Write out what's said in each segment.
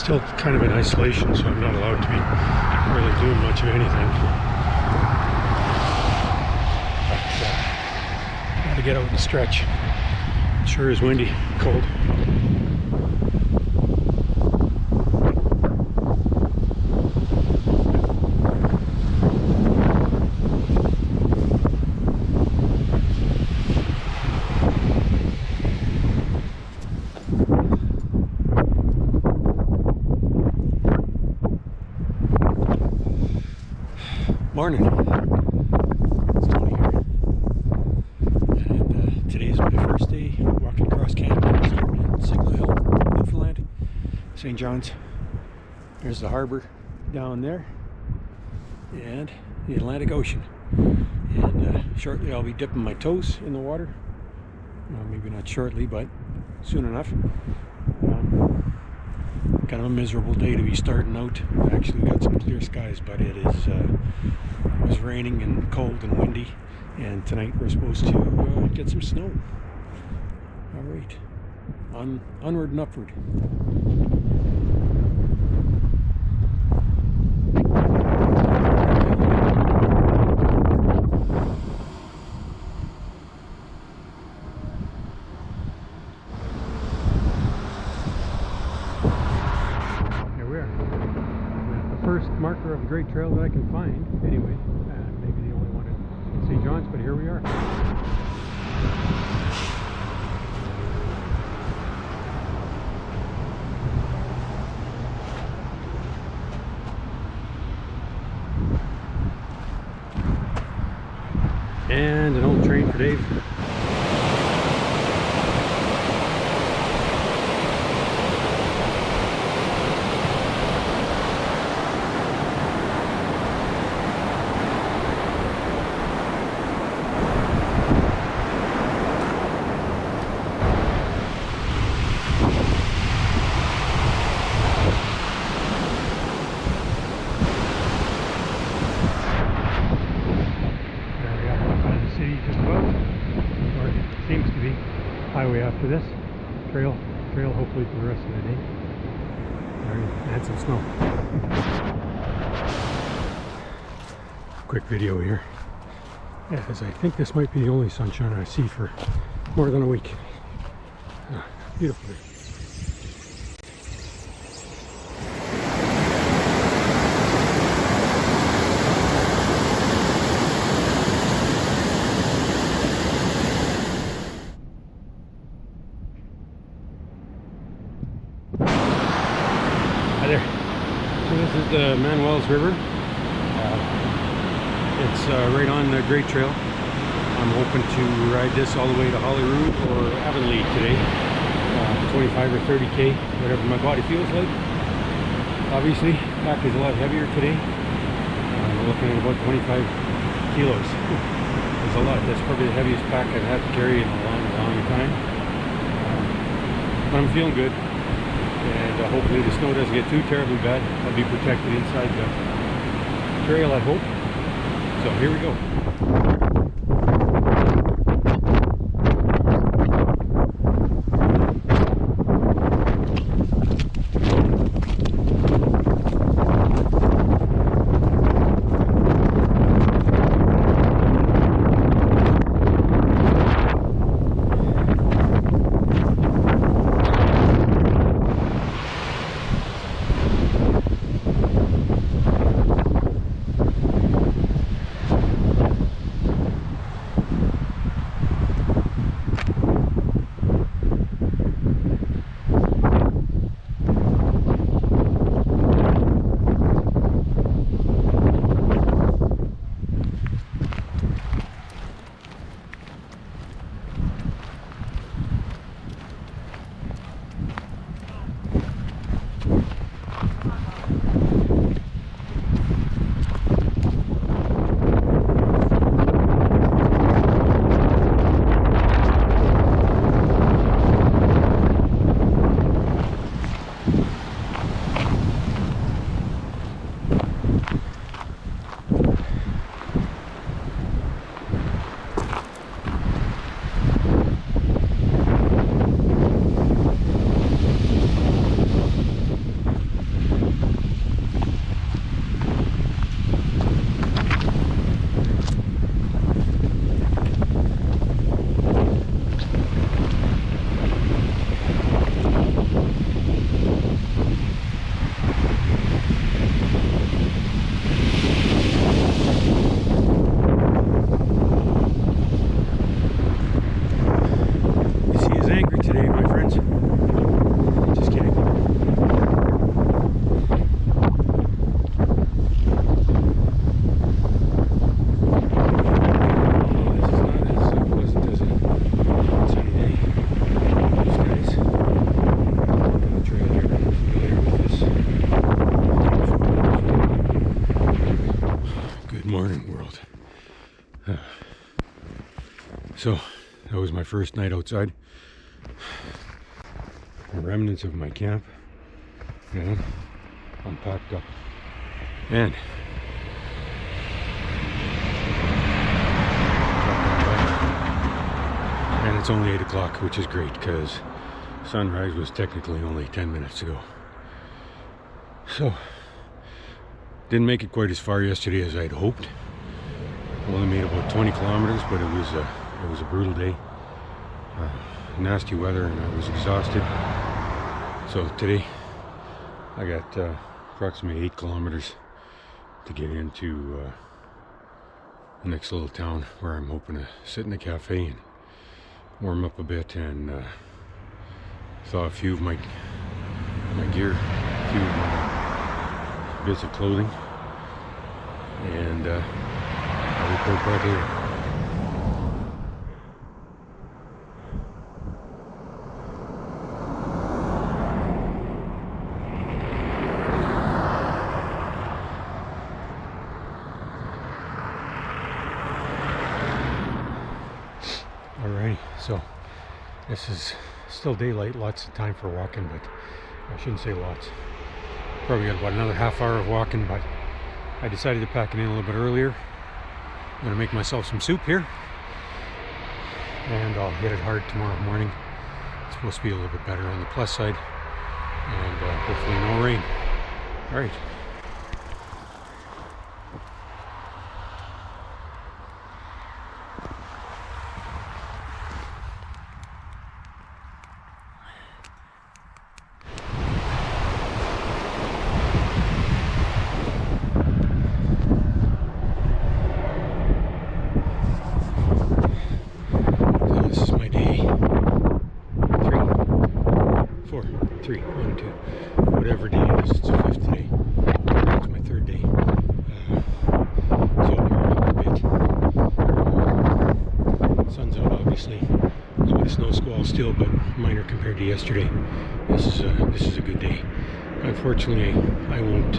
Still kind of in isolation, so I'm not allowed to be really doing much of anything. But gotta get out and stretch. It sure is windy, cold. Morning. It's Tony here. And today's my first day walking across Canada, starting in Signal Hill, Newfoundland, St. John's. There's the harbor down there and the Atlantic Ocean. And shortly I'll be dipping my toes in the water. Well, maybe not shortly, but soon enough. Kind of a miserable day to be starting out. Actually, we got some clear skies, but it was raining and cold and windy, and tonight we're supposed to get some snow. All right, onward and upward. First marker of the great trail that I can find, anyway. Maybe the only one in St. John's, but here we are. And an old train for Dave. Highway after this, trail hopefully for the rest of the day. And some snow. Quick video here, as I think this might be the only sunshine I see for more than a week. Beautiful day. Hi there. So this is the Manuel's River. It's right on the Great Trail. I'm hoping to ride this all the way to Holyrood or Avonlea today. 25 or 30k, whatever my body feels like. Obviously, pack is a lot heavier today. We're looking at about 25 kilos. That's a lot. That's probably the heaviest pack I've had to carry in a long time. But I'm feeling good. And hopefully the snow doesn't get too terribly bad. I'll be protected inside the trail, I hope. So here we go. So that was my first night outside. The remnants of my camp, and I'm packed up. And it's only 8 o'clock, which is great because sunrise was technically only 10 minutes ago. So didn't make it quite as far yesterday as I'd hoped. Only made about 20 kilometers, but it was a brutal day. Nasty weather, and I was exhausted. So today I got approximately 8 kilometers to get into the next little town where I'm hoping to sit in a cafe and warm up a bit and thaw a few of my gear, a few of my bits of clothing, and I'll report back later. Alrighty, so this is still daylight, lots of time for walking, but I shouldn't say lots. Probably got about another half hour of walking, but I decided to pack it in a little bit earlier. I'm going to make myself some soup here, and I'll hit it hard tomorrow morning. It's supposed to be a little bit better on the plus side, and hopefully no rain. Alright. Whatever day it is, it's the 5th day. It's my 3rd day. So I'm warming up a bit. Sun's out, obviously. A little bit of snow squall still, but minor compared to yesterday. This is a good day. Unfortunately, I won't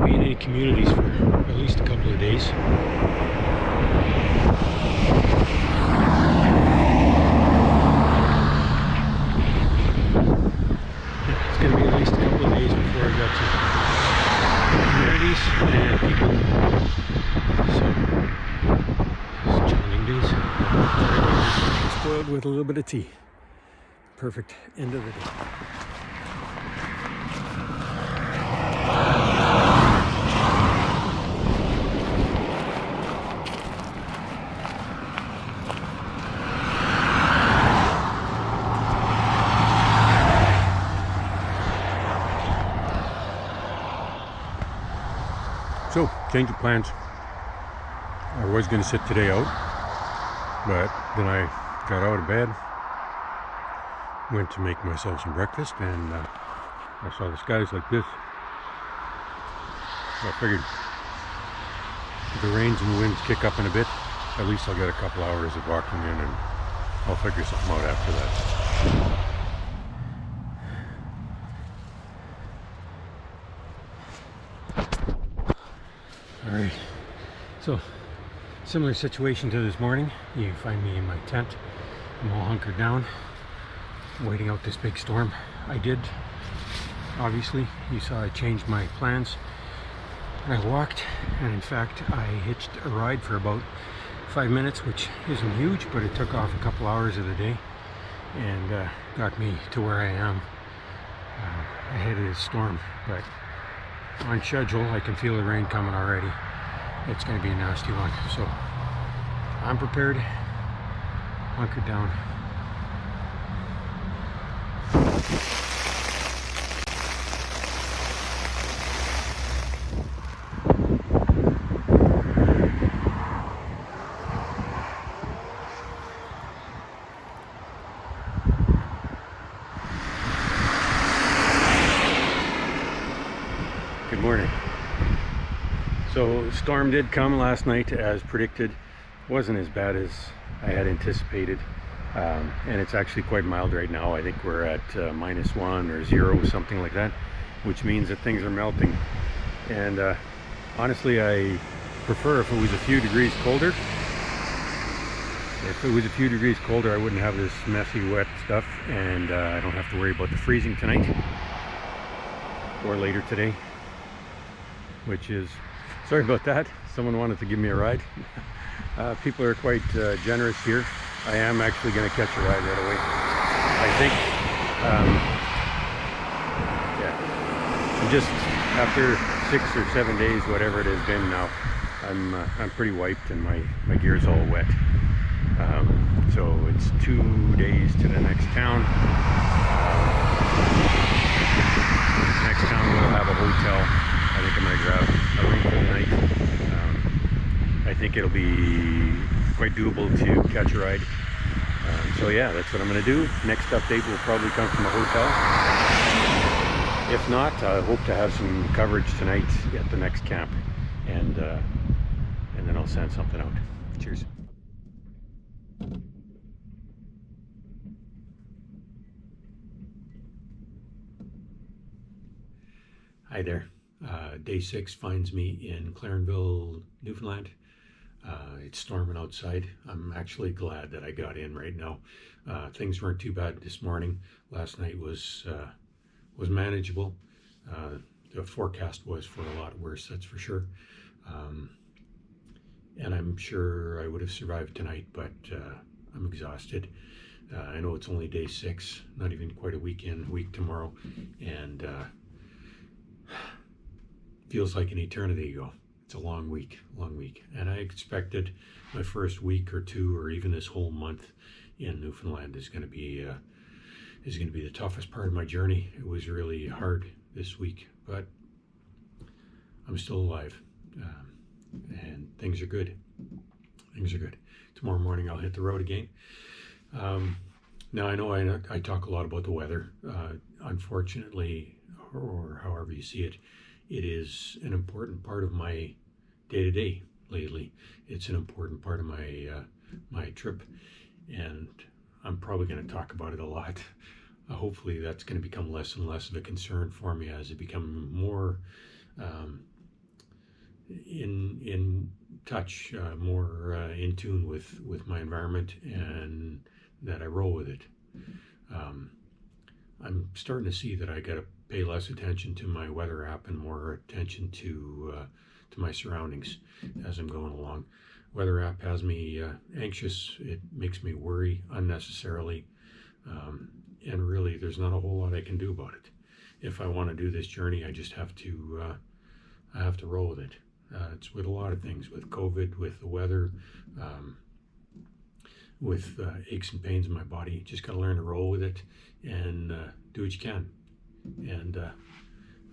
be in any communities for at least a couple of days. Going to be at least a couple of days before I got to communities and people. So it's challenging days. Spoiled with a little bit of tea. Perfect end of the day. So, change of plans. I was going to sit today out, but then I got out of bed, went to make myself some breakfast, and I saw the skies like this. So I figured if the rains and the winds kick up in a bit, at least I'll get a couple hours of walking in, and I'll figure something out after that. Alright, so similar situation to this morning. You find me in my tent. I'm all hunkered down, waiting out this big storm. I did, obviously, you saw I changed my plans. I walked, and in fact I hitched a ride for about 5 minutes, which isn't huge, but it took off a couple hours of the day and got me to where I am ahead of the storm. But on schedule, I can feel the rain coming already. It's going to be a nasty one, so I'm prepared, hunkered down. Good morning. So the storm did come last night as predicted. Wasn't as bad as I had anticipated, and it's actually quite mild right now. I think we're at -1 or 0, something like that, which means that things are melting. And honestly, I prefer if it was a few degrees colder, If it was a few degrees colder, I wouldn't have this messy, wet stuff, and I don't have to worry about the freezing tonight or later today, which is, sorry about that. Someone wanted to give me a ride. People are quite generous here. I am actually going to catch a ride right away, I think. Yeah, I'm just, after 6 or 7 days, whatever it has been now, I'm pretty wiped and my gear's all wet. So it's 2 days to the next town. Next town we'll have a hotel. I think I'm going to grab a room for the night. I think it'll be quite doable to catch a ride. So yeah, that's what I'm going to do. Next update will probably come from the hotel. If not, I hope to have some coverage tonight at the next camp, and then I'll send something out. Cheers. Hi there. Day 6 finds me in Clarenville, Newfoundland. It's storming outside. I'm actually glad that I got in right now. Things weren't too bad this morning. Last night was manageable. The forecast was for a lot worse, that's for sure. And I'm sure I would have survived tonight, but I'm exhausted. I know it's only day 6, not even quite a week tomorrow, and feels like an eternity ago. It's a long week, and I expected my first week or two, or even this whole month in Newfoundland is going to be the toughest part of my journey. It was really hard this week, but I'm still alive, and things are good. Tomorrow morning I'll hit the road again. Now I know I talk a lot about the weather. Unfortunately, or however you see it, it is an important part of my day-to-day lately. It's an important part of my trip, and I'm probably going to talk about it a lot. Hopefully that's going to become less and less of a concern for me as I become more in touch, more in tune with my environment, and that I roll with it. I'm starting to see that I got to pay less attention to my weather app and more attention to my surroundings as I'm going along. Weather app has me anxious. It makes me worry unnecessarily, and really there's not a whole lot I can do about it. If I want to do this journey, I just have to roll with it. It's with a lot of things, with COVID, with the weather, with aches and pains in my body. You just got to learn to roll with it and do what you can. And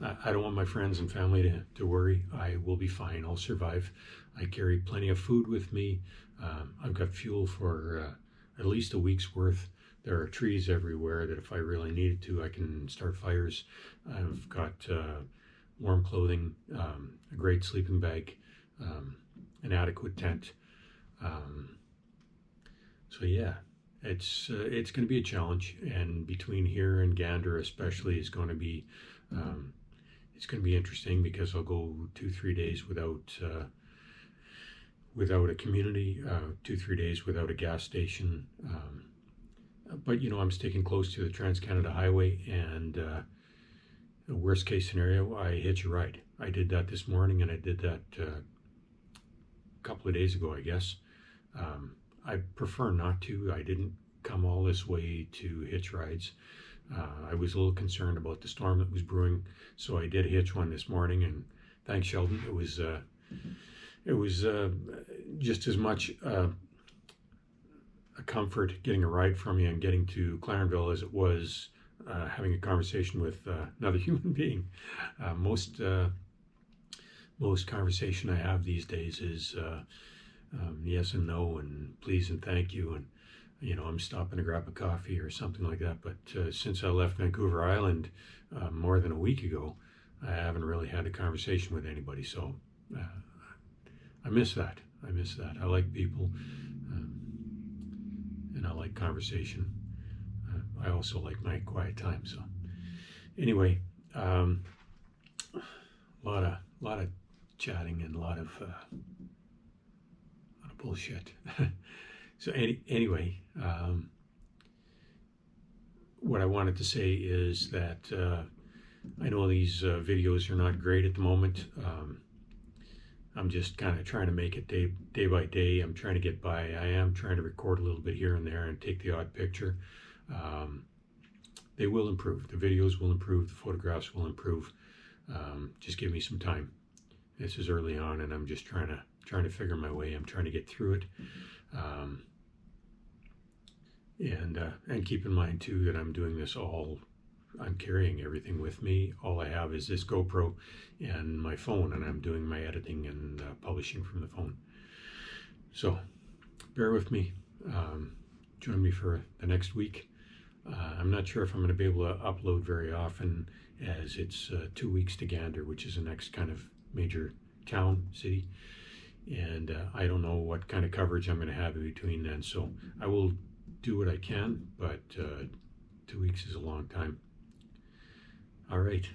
I don't want my friends and family to worry. I will be fine. I'll survive. I carry plenty of food with me. I've got fuel for at least a week's worth. There are trees everywhere that if I really needed to, I can start fires. I've got warm clothing, a great sleeping bag, an adequate tent. So yeah, it's going to be a challenge, and between here and Gander especially is going to be it's going to be interesting, because I'll go 2-3 days without a community, 2-3 days without a gas station. But you know, I'm sticking close to the Trans-Canada Highway, and the worst case scenario, I hitch a ride. I did that this morning, and I did that a couple of days ago, I guess. I prefer not to. I didn't come all this way to hitch rides. I was a little concerned about the storm that was brewing, so I did hitch one this morning, and thanks, Sheldon. It was just as much a comfort getting a ride from you and getting to Clarenville as it was having a conversation with another human being. Most conversation I have these days is yes and no, and please and thank you, and you know, I'm stopping to grab a coffee or something like that. But since I left Vancouver Island more than a week ago, I haven't really had a conversation with anybody. So I miss that. I like people, and I like conversation. I also like my quiet time. So anyway, a lot of chatting and a lot of bullshit. So anyway, what I wanted to say is that I know these videos are not great at the moment. I'm just kind of trying to make it day by day. I'm trying to get by. I am trying to record a little bit here and there and take the odd picture. They will improve. The videos will improve. The photographs will improve. Just give me some time. This is early on, and I'm just trying to figure my way. I'm trying to get through it. And keep in mind too that I'm doing this all. I'm carrying everything with me. All I have is this GoPro and my phone, and I'm doing my editing and publishing from the phone. So bear with me. Join me for the next week. I'm not sure if I'm going to be able to upload very often, as it's 2 weeks to Gander, which is the next kind of major city, and I don't know what kind of coverage I'm going to have in between then. So I will do what I can, but 2 weeks is a long time. All right.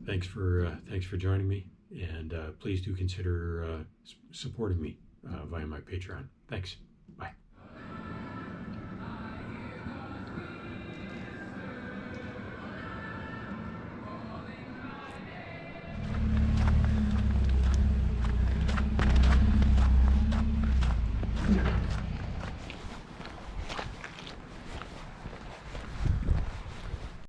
Thanks for joining me, and please do consider supporting me via my Patreon. Thanks.